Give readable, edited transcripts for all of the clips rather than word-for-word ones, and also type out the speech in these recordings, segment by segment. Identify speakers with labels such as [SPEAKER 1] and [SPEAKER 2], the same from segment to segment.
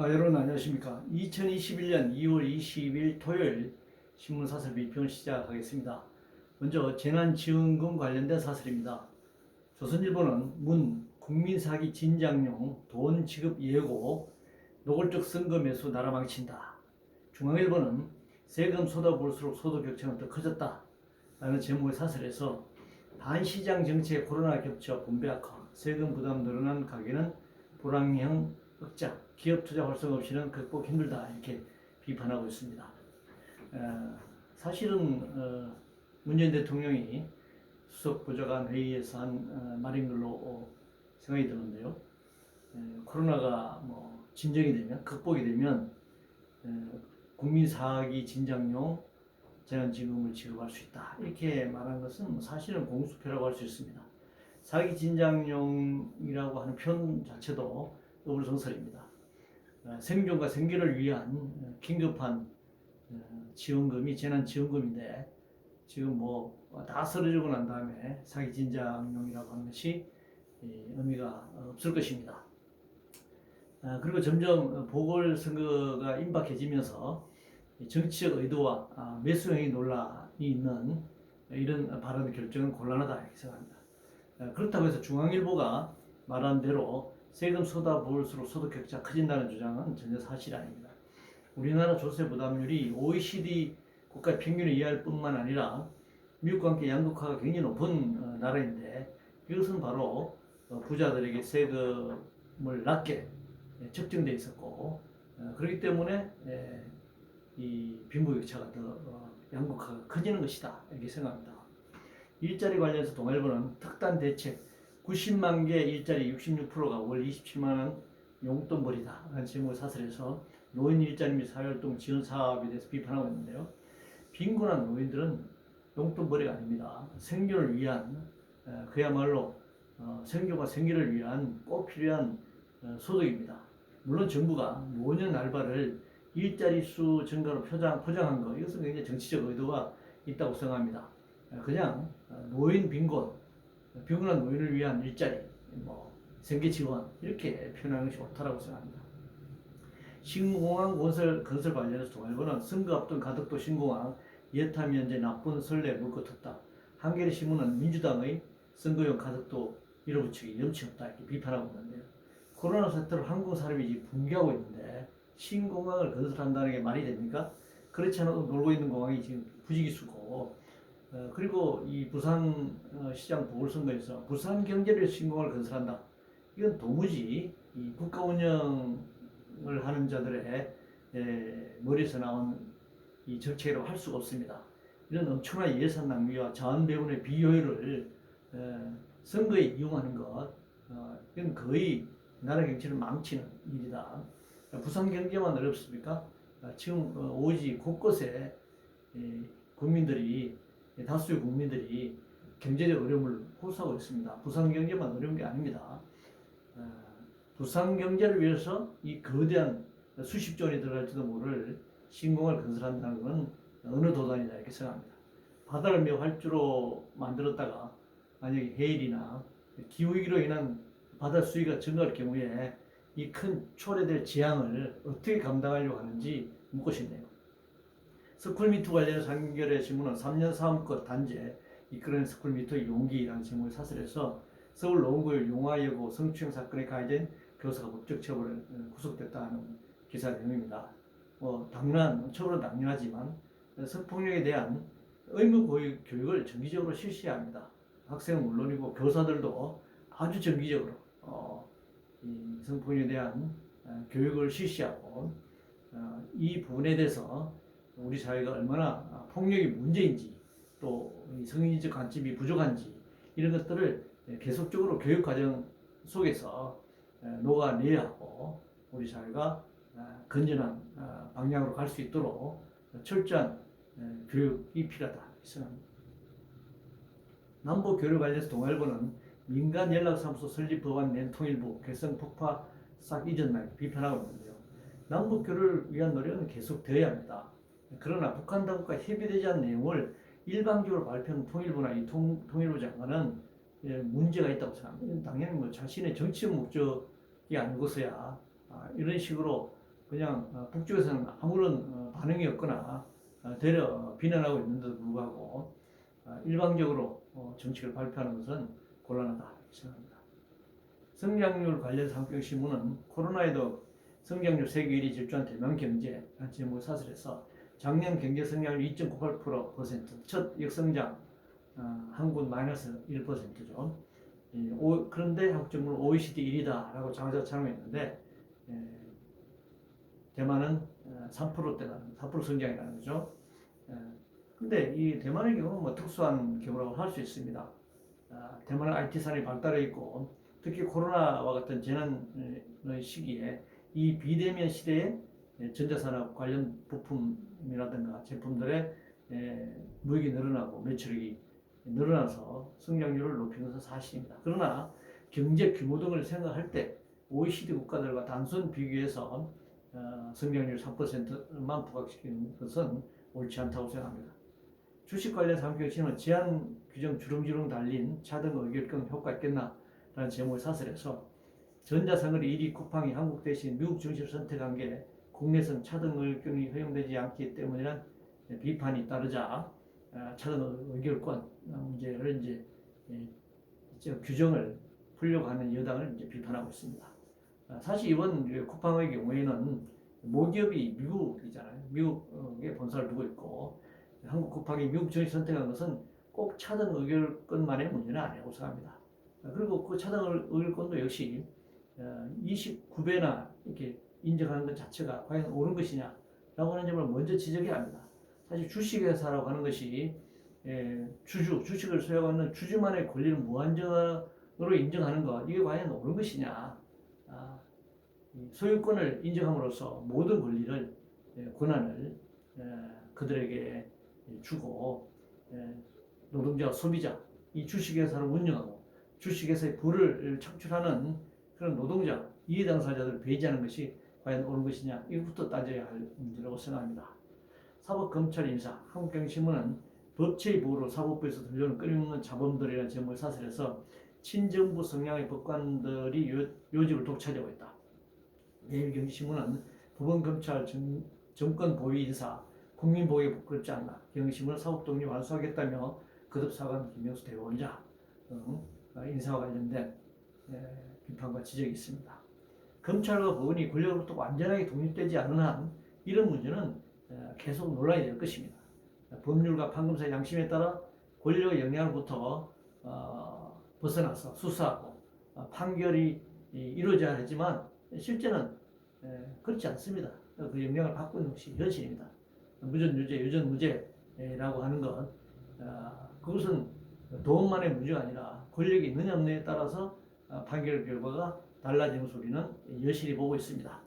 [SPEAKER 1] 여러분 안녕하십니까. 2021년 2월 20일 토요일 신문 사설 비평을 시작하겠습니다. 먼저 재난지원금 관련된 사설입니다. 조선일보는 문 국민사기 진작용 돈 지급 예고 노골적 선거 매수 나라 망친다. 중앙일보는 세금 쏟아부을수록 소득 격차는 더 커졌다 라는 제목의 사설에서 반시장 정책의 코로나 겹쳐 분배 악화, 세금 부담 늘어난 가계는 불황형 억자, 기업 투자 활성 없이는 극복 힘들다 이렇게 비판하고 있습니다. 사실은 문재인 대통령이 수석 보좌관 회의에서 한 말인 걸로 생각이 드는데요. 코로나가 뭐 진정이 되면 극복이 되면 국민 사기 진작용 재난지원금을 지급할 수 있다 이렇게 말한 것은 사실은 공수표라고 할 수 있습니다. 사기 진작용이라고 하는 표현 자체도 어불성설입니다. 생존과 생계를 위한 긴급한 지원금이 재난지원금인데 지금 뭐 다 쓰러지고 난 다음에 사기 진작용이라고 하는 것이 의미가 없을 것입니다. 그리고 점점 보궐선거가 임박해지면서 정치적 의도와 매수형의 논란이 있는 이런 발언 결정은 곤란하다 이렇게 생각합니다. 그렇다고 해서 중앙일보가 말한 대로 세금 쏟아부을수록 소득 격차 커진다는 주장은 전혀 사실이 아닙니다. 우리나라 조세 부담률이 OECD 국가 평균에 이하일 뿐만 아니라 미국과 함께 양극화가 굉장히 높은 나라인데 이것은 바로 부자들에게 세금을 낮게 책정되어 있었고 그렇기 때문에 이 빈부격차가 더 양극화가 커지는 것이다 이렇게 생각합니다. 일자리 관련해서 동아일보는 특단 대책 90만 개 일자리 66%가 월 27만 원 용돈벌이다 라는 제목의 사설에서 노인 일자리 및 사회활동 지원 사업에 대해서 비판하고 있는데요. 빈곤한 노인들은 용돈벌이가 아닙니다. 생존을 위한 그야말로 생존과 생계를 위한 꼭 필요한 소득입니다. 물론 정부가 노년 알바를 일자리 수 증가로 포장한 것 이것은 굉장히 정치적 의도가 있다고 생각합니다. 그냥 노인 빈곤한 노인을 위한 일자리, 생계 지원 이렇게 표현하는 것이 옳다고 생각합니다. 신공항 건설 관련해서 동아일보는 선거 앞둔 가덕도 신공항 예타 면제 나쁜 선례 물고 텄다. 한겨레 신문은 민주당의 선거용 가덕도 밀어붙이기 염치 없다 이렇게 비판하고 있는데요. 코로나 사태로 한국 사람이 붕괴하고 있는데 신공항을 건설한다는 게 말이 됩니까? 그렇지 않아도 놀고 있는 공항이 지금 부지기수고 그리고 이 부산 시장 보궐선거에서 부산 경제를 신공항을 건설한다. 이건 도무지 이 국가 운영을 하는 자들의 머리에서 나온 이 정책이라고 할 수가 없습니다. 이런 엄청난 예산 낭비와 자원 배분의 비효율을 선거에 이용하는 것, 이건 거의 나라 경제를 망치는 일이다. 부산 경제만 어렵습니까? 지금 오지 곳곳에 다수의 국민들이 경제적 어려움을 호소하고 있습니다. 부산 경제만 어려운 게 아닙니다. 부산 경제를 위해서 이 거대한 수십조 원이 들어갈지도 모를 신공항을 건설한다는 것은 어느 도단이다 이렇게 생각합니다. 바다를 매우 활주로 만들었다가 만약에 해일이나 기후위기로 인한 바다 수위가 증가할 경우에 이 큰 초래될 재앙을 어떻게 감당하려고 하는지 묻고 싶네요. 스쿨미투 관련해서 한겨레 신문은 3년 사업권 단죄 이끌어낸 스쿨미투의 용기라는 제목의 사설에서 서울 노원구의 용화여고 성추행 사건에 가해진 교사가 법적 처벌에 구속됐다는 기사 내용입니다. 처벌은 당연하지만 성폭력에 대한 의무 교육을 정기적으로 실시해야 합니다. 학생은 물론이고 교사들도 아주 정기적으로 이 성폭력에 대한 교육을 실시하고 이 부분에 대해서 우리 사회가 얼마나 폭력이 문제인지 또 성인지적 관점이 부족한지 이런 것들을 계속적으로 교육과정 속에서 녹아내야 하고 우리 사회가 건전한 방향으로 갈 수 있도록 철저한 교육이 필요하다 생각합니다. 남북교류 관련해서 동아일보는 민간 연락사무소 설립 법안 낸 통일부 개성 폭파 싹 잊었나 비판하고 있는데요. 남북교류를 위한 노력은 계속되어야 합니다. 그러나 북한 당국과 협의되지 않은 내용을 일방적으로 발표한 통일부나 이 통일부 장관은 문제가 있다고 생각합니다. 당연히 자신의 정치적 목적이 아니고서야 이런 식으로 그냥 북쪽에서는 아무런 반응이 없거나 되려 비난하고 있는데도 불구하고 일방적으로 정책을 발표하는 것은 곤란하다 생각합니다. 성장률 관련 산업경제신문은 코로나에도 성장률 세계 1위 질주한 대만 경제라는 제목을 사설해서 작년 경제 성장률 2.98%, 첫 역성장, 한국은 마이너스 1%죠. 그런데 한국 정부는 OECD 1위다라고 장자창했는데 대만은 3%대라는 4% 성장이라는 거죠. 근데 이 대만의 경우는 뭐 특수한 경우라고 할 수 있습니다. 대만은 IT산업이 발달해 있고 특히 코로나와 같은 재난의 시기에 이 비대면 시대에 전자산업 관련 부품이라든가 제품들의 무역이 늘어나고 매출액이 늘어나서 성장률을 높인 것은 사실입니다. 그러나 경제 규모 등을 생각할 때 OECD 국가들과 단순 비교해서 성장률 3%만 부각시키는 것은 옳지 않다고 생각합니다. 주식 관련 산업경제신문 제한 규정 주렁주렁 달린 차등 의결권 효과 있겠나 라는 제목을 사설해서 전자상거래 1위 쿠팡이 한국 대신 미국 증시를 선택한 게 국내선 차등 의결권이 허용되지 않기 때문이란 비판이 따르자 차등 의결권 문제를 이제 규정을 풀려고 하는 여당을 이제 비판하고 있습니다. 사실 이번 쿠팡의 경우에는 모기업이 미국이잖아요. 미국에 본사를 두고 있고 한국 쿠팡이 미국 증시 선택한 것은 꼭 차등 의결권만의 문제는 아니라고 생각합니다. 그리고 그 차등 의결권도 역시 29배나 이렇게 인정하는 것 자체가 과연 옳은 것이냐라고 하는 점을 먼저 지적해야 합니다. 사실 주식회사라고 하는 것이 주식을 소유하고 있는 주주만의 권리를 무한정으로 인정하는 것, 이게 과연 옳은 것이냐. 소유권을 인정함으로써 모든 권리를, 권한을 그들에게 주고 노동자, 소비자, 이 주식회사를 운영하고 주식회사의 부를 창출하는 그런 노동자, 이해 당사자들을 배제하는 것이 과연 옳은 것이냐, 이것부터 따져야 할 문제라고 생각합니다. 사법검찰 인사, 한국경제신문은 법치의 보호로 사법부에서 들려오는 끊임없는 자범들이라는 제목을 사설해서 친정부 성향의 법관들이 요직을 독차지하고 있다. 내일경제신문은 법원검찰 정권 보위 인사, 국민보호에 부끄럽지 않나. 경제신문은 사법독립 완수하겠다며 거듭사과한 김영수 대법원장 인사와 관련된 비판과 지적이 있습니다. 검찰과 법원이 권력으로부터 완전하게 독립되지 않은 한 이런 문제는 계속 논란이 될 것입니다. 법률과 판검사의 양심에 따라 권력의 영향으로부터 벗어나서 수사하고 판결이 이루어져야 하지만 실제는 그렇지 않습니다. 그 영향을 받고 있는 것이 현실입니다. 무전유죄, 유전무죄라고 하는 것, 그것은 도움만의 문제가 아니라 권력이 있느냐 없느냐에 따라서 판결 결과가 달라지는 소리는 여실히 보고 있습니다.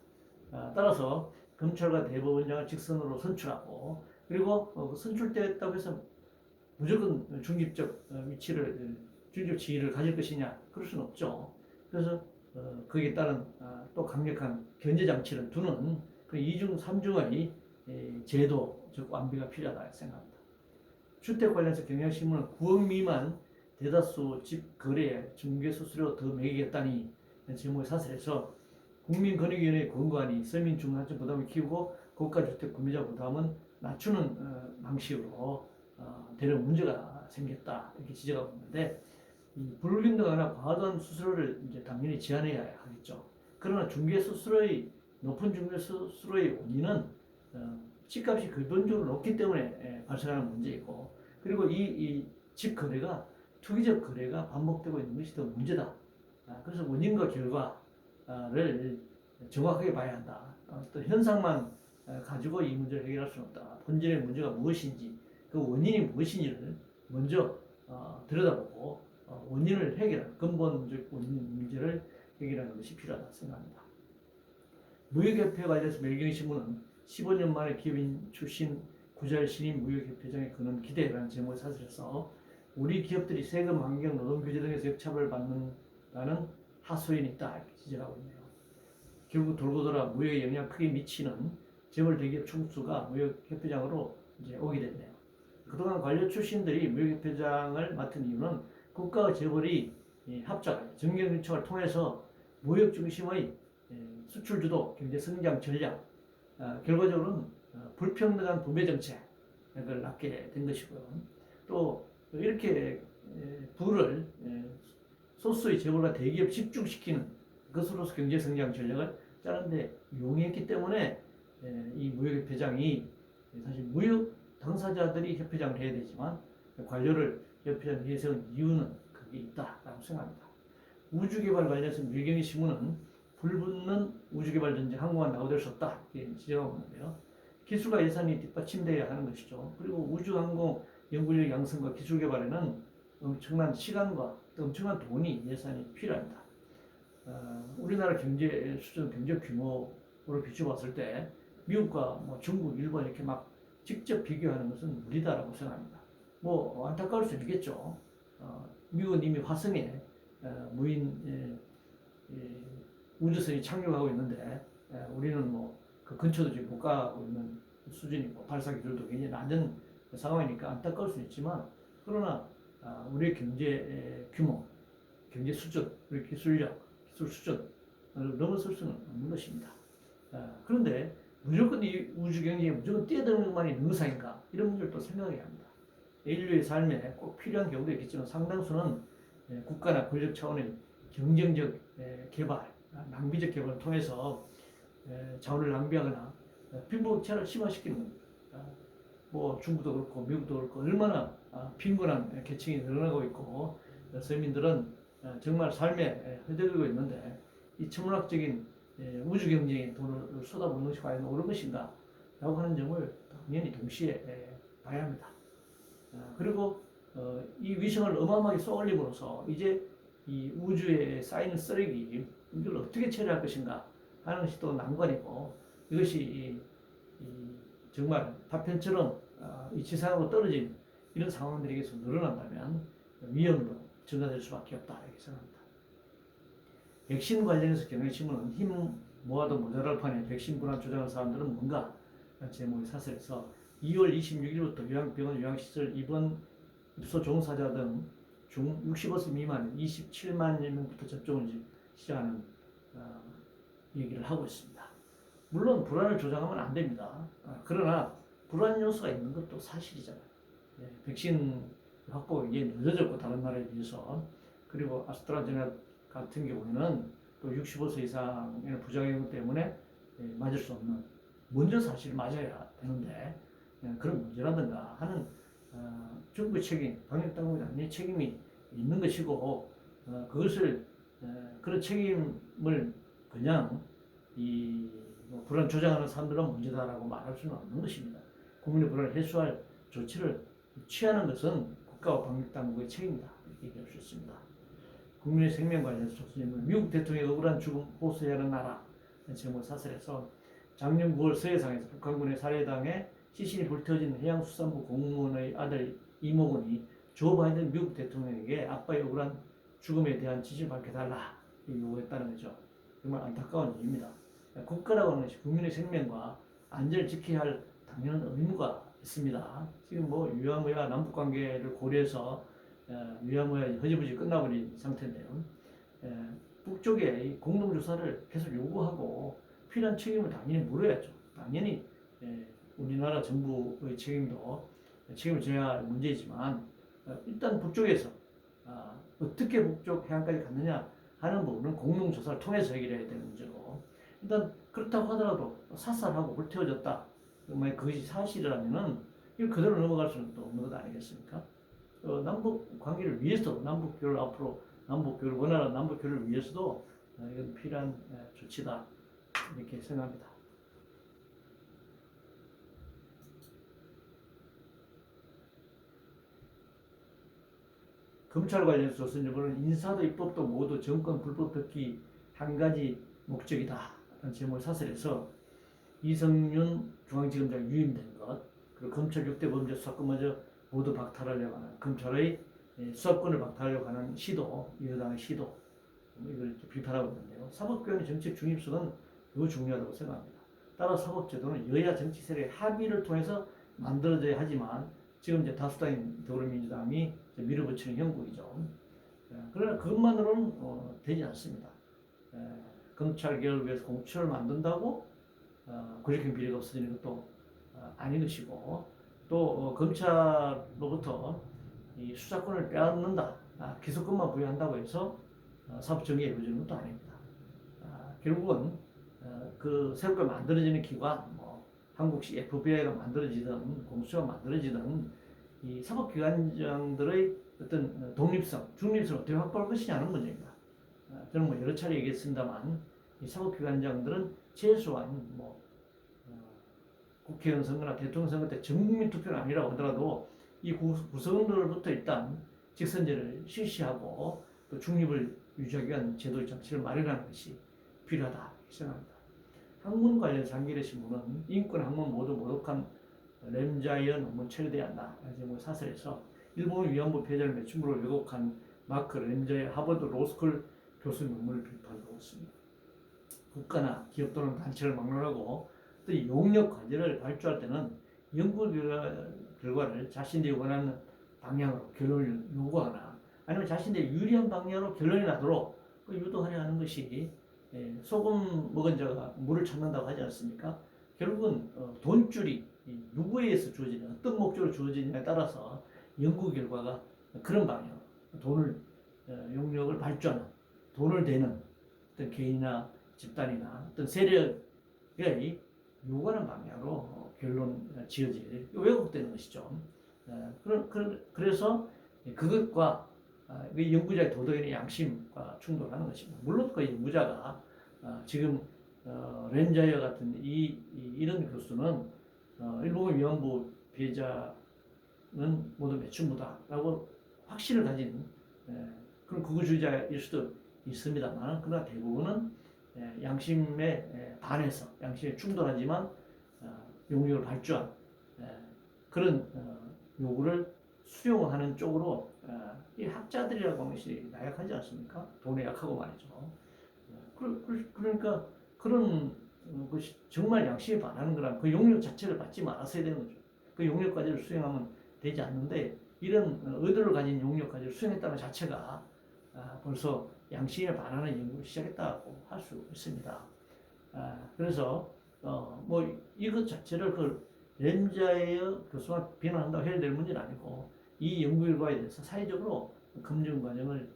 [SPEAKER 1] 따라서 검찰과 대법원장을 직선으로 선출하고 그리고 선출됐다고 해서 무조건 중립적 위치를, 중립적 지위를 가질 것이냐, 그럴 수는 없죠. 그래서 거기에 따른 또 강력한 견제 장치를 두는 그 2중, 3중의 제도, 즉 완비가 필요하다 생각합니다. 주택 관련해서 경향신문은 9억 미만 대다수 집 거래에 중개수수료 더 매기겠다니 제목을 사설해서 국민권익위원회의 권고안이 서민 중산층 부담을 키우고 고가주택 구매자 부담은 낮추는 방식으로 대려 문제가 생겼다, 이렇게 지적하고 있는데, 불균등하거나 과도한 수수료를 이제 당연히 제한해야 하겠죠. 그러나 높은 중개 수수료의 원인은 집값이 근본적으로 높기 때문에 발생하는 문제이고, 그리고 이 집 거래가 투기적 거래가 반복되고 있는 것이 더 문제다. 그래서 원인과 결과를 정확하게 봐야 한다. 또 현상만 가지고 이 문제를 해결할 수는 없다. 본질의 문제가 무엇인지, 그 원인이 무엇인지를 먼저 들여다보고 원인을 해결하는, 근본적 원인 문제를 해결하는 것이 필요하다 생각합니다. 무역협회 관련해서 매일경제신문은 15년 만에 기업인 출신 구자일 신임 무역협회장의 그는 기대라는 제목을 사설해서 우리 기업들이 세금, 환경, 노동규제 등에서 역차별 받는다는 하소연이 있다, 이렇게 지적하고 있네요. 결국 돌고 돌아 무역에 영향 크게 미치는 재벌 대기업 총수가 무역협회장으로 이제 오게 됐네요. 그동안 관료 출신들이 무역협회장을 맡은 이유는 국가와 재벌이 합작, 정경 유착을 통해서 무역 중심의 수출 주도 경제 성장 전략, 결과적으로는 불평등한 부패 정책을 낳게 된 것이고요. 또 이렇게 부를 소수의 재벌과 대기업 집중시키는 것으로서 경제성장 전략을 짜는데 용이했기 때문에 이 무역협회장이 사실 무역 당사자들이 협회장을 해야 되지만 관료를 협회장 내세운 이유는 그게 있다라고 생각합니다. 우주개발 관련해서 밀경의 신문은 불붙는 우주개발 전쟁 한국만 나오될 수 없다 이렇게 지적하고 있는데요. 기술과 예산이 뒷받침돼야 하는 것이죠. 그리고 우주항공 연구력 양성과 기술 개발에는 엄청난 시간과 또 엄청난 돈이 예산이 필요합니다. 우리나라 경제 수준, 경제 규모로 비춰봤을 때 미국과 뭐 중국, 일본 이렇게 막 직접 비교하는 것은 무리다라고 생각합니다. 뭐 안타까울 수 있겠죠. 미국은 이미 화성에 무인 우주선이 착륙하고 있는데 우리는 뭐 그 근처도 지금 못 가고 있는 수준이고 발사 기술도 굉장히 낮은 상황이니까 안타까울 수 있지만 그러나 우리의 경제 규모, 경제 수준, 우리 기술력, 기술 수준을 넘어설 수는 없는 것입니다. 그런데 무조건 이 우주 경제에 무조건 뛰어드는 것만이 능사인가 이런 문제를 또 생각해야 합니다. 인류의 삶에 꼭 필요한 경우도 있겠지만 상당수는 국가나 권력 차원의 경쟁적 개발, 낭비적 개발을 통해서 자원을 낭비하거나 빈부격차를 심화시키는 겁니다. 뭐 중국도 그렇고 미국도 그렇고 얼마나 빈곤한 계층이 늘어나고 있고 서민들은 정말 삶에 허덕이고 있는데 이 천문학적인 우주 경쟁에 돈을 쏟아붓는 것이 과연 옳은 것인가 라고 하는 점을 당연히 동시에 봐야 합니다. 그리고 이 위성을 어마어마하게 쏘아올림으로써 이제 이 우주에 쌓이는 쓰레기 이걸 어떻게 처리할 것인가 하는 것이 또 난관이고 이것이 정말 파편처럼 이 지상으로 떨어진 이런 상황들이 계속 늘어난다면 위험도 증가될 수밖에 없다 이렇게 생각합니다. 백신 관련해서 경향신문은 힘 모아도 모자랄 판에 백신 불안 주장하는 사람들은 뭔가 제목의 사설에서 2월 26일부터 요양병원 요양시설 입소 종사자 등 중 65세 미만 27만 명부터 접종을 시작하는 얘기를 하고 있습니다. 물론 불안을 조장하면 안 됩니다. 그러나 불안 요소가 있는 것도 사실이잖아요. 백신 확보가 이게 늦어졌고 다른 나라에 비해서 그리고 아스트라제네카 같은 경우에는 또 65세 이상의 부작용 때문에 맞을 수 없는 먼저 사실 맞아야 되는데 그런 문제라든가 하는 정부 책임, 방역당국의 당연히 책임이 있는 것이고 그것을 그런 책임을 그냥 뭐 불안 조장하는 사람들은 문제다라고 말할 수는 없는 것입니다. 국민의 불안을 해소할 조치를 취하는 것은 국가와 방역당국의 책임이다 이렇게 얘기할 수 있습니다. 국민의 생명 관련해서 조선인은 미국 대통령의 억울한 죽음 호소하는 나라 제목 사설에서 작년 9월 서해상에서 북한군의 살해당해 시신이 불태워진 해양수산부 공무원의 아들 이모군이 조 바이든 미국 대통령에게 아빠의 억울한 죽음에 대한 지지를 밝혀달라 요구했다는 거죠. 정말 안타까운 일입니다. 국가라고 하는 것이 국민의 생명과 안전을 지켜야 할 당연한 의무가 있습니다. 지금 뭐 위아무야 남북관계를 고려해서 위아무야 허지부지 끝나버린 상태인데요. 북쪽에 공동조사를 계속 요구하고 필요한 책임을 당연히 물어야죠. 당연히 우리나라 정부의 책임을 져야 할 문제이지만 일단 북쪽에서 어떻게 북쪽 해안까지 갔느냐 하는 부분은 공동조사를 통해서 해결해야 되는 문제고 일단 그렇다고 하더라도 사살하고 불태워졌다. 만약 그것이 사실이라면은 이거 그대로 넘어갈 수는 또 없는 것 아니겠습니까? 남북 관계를 위해서 남북교를 앞으로 남북교를 원활한 남북교를 위해서도 이건 필요한 조치다 이렇게 생각합니다. 검찰 관련해서 조선일보는 인사도 입법도 모두 정권 불법 덮기 한 가지 목적이다 라는 제목을 사설해서 이성윤 중앙지검장 유임된 것 그리고 검찰 6대 범죄 수사권마저 모두 박탈하려고 하는 검찰의 수사권을 박탈하려고 하는 시도 여당의 시도 이걸 비판하고 있는데요. 사법개혁의 정책 중립성은 매우 중요하다고 생각합니다. 따라 사법제도는 여야 정치 세력의 합의를 통해서 만들어져야 하지만 지금 이제 다수당인 더불어민주당이 밀어붙이는 형국이죠. 그러나 그것만으로는 되지 않습니다. 검찰 개혁을 위해서 공수처를 만든다고 구직형 비리가 없어지는 것도 아닌 것이고 또 검찰로부터 이 수사권을 빼앗는다, 기소권만 부여한다고 해서 사법정의가 이루어지는 것도 아닙니다. 결국은 그 새롭게 만들어지는 기관, 뭐 한국식 FBI가 만들어지든 공수처가 만들어지든 이 사법기관장들의 어떤 독립성, 중립성을 어떻게 확보할 것이냐는 문제입니다. 저는 뭐 여러 차례 얘기했습니다만 이 사법기관장들은 최소한 뭐 국회의원 선거나 대통령 선거 때 전국민 투표는 아니라고 하더라도 이 구성원들로부터 일단 직선제를 실시하고 또 중립을 유지하기 위한 제도 장치를 마련하는 것이 필요하다 생각합니다. 학문 관련해서 한겨레 신문은 인권 학문 모두 모독한 램자이언 논문 처리돼야 한다. 제목 사설에서 일본 위안부 폐자를 매춘부로 왜곡한 마크 램자이언 하버드 로스쿨 교수 논문을 비판하고 있습니다. 국가나 기업 또는 단체를 막론하고 또 용역 과제를 발주할 때는 연구 결과를 자신들이 원하는 방향으로 결론을 요구하거나 아니면 자신들이 유리한 방향으로 결론이 나도록 유도하려 하는 것이 소금 먹은 자가 물을 찾는다고 하지 않습니까? 결국은 돈줄이 누구에 의해서 주어지냐, 어떤 목적으로 주어지냐에 따라서 연구 결과가 그런 방향, 돈을 용역을 발주하는, 돈을 대는 어떤 개인이나 집단이나 어떤 세력의 요구하는 방향으로 결론 지어질 왜곡되는 것이죠. 그래서 그것과 연구자의 도덕이나 양심과 충돌하는 것입니다. 물론 그 연구자가 지금 렌자이어 같은 이런 교수는 일본 위안부 피해자는 모두 매춘부다라고 확신을 가진 그런 극우주의자일 수도 있습니다만 그러나 대부분은 양심에 반해서 양심에 충돌하지만 용역을 발주한 그런 요구를 수용하는 쪽으로 이 학자들이라고 하는 것이 나약하지 않습니까? 돈에 약하고 말이죠. 그러니까 그런 것이 정말 양심에 반하는 거란 그 용역 자체를 받지 말았어야 되는 거죠. 그 용역 과제를 수행하면 되지 않는데 이런 의도를 가진 용역 과제를 수행했다는 자체가 벌써 양심에 반하는 연구를 시작했다고 할 수 있습니다. 그래서 뭐 이것 자체를 그 렌자이어 교수가 비난한다고 해결될 문제는 아니고 이 연구 결과에 대해서 사회적으로 검증 과정을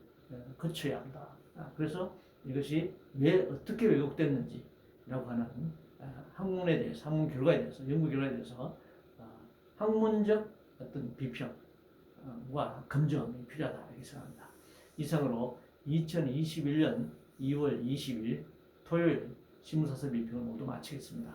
[SPEAKER 1] 거쳐야 한다. 그래서 이것이 왜 어떻게 왜곡됐는지라고 하는 학문에 대해서, 학문 결과에 대해서, 연구 결과에 대해서 학문적 어떤 비평과 검증이 필요하다 이렇게 생각합니다. 이상으로 2021년 2월 20일 토요일 신문사설 비평을 모두 마치겠습니다.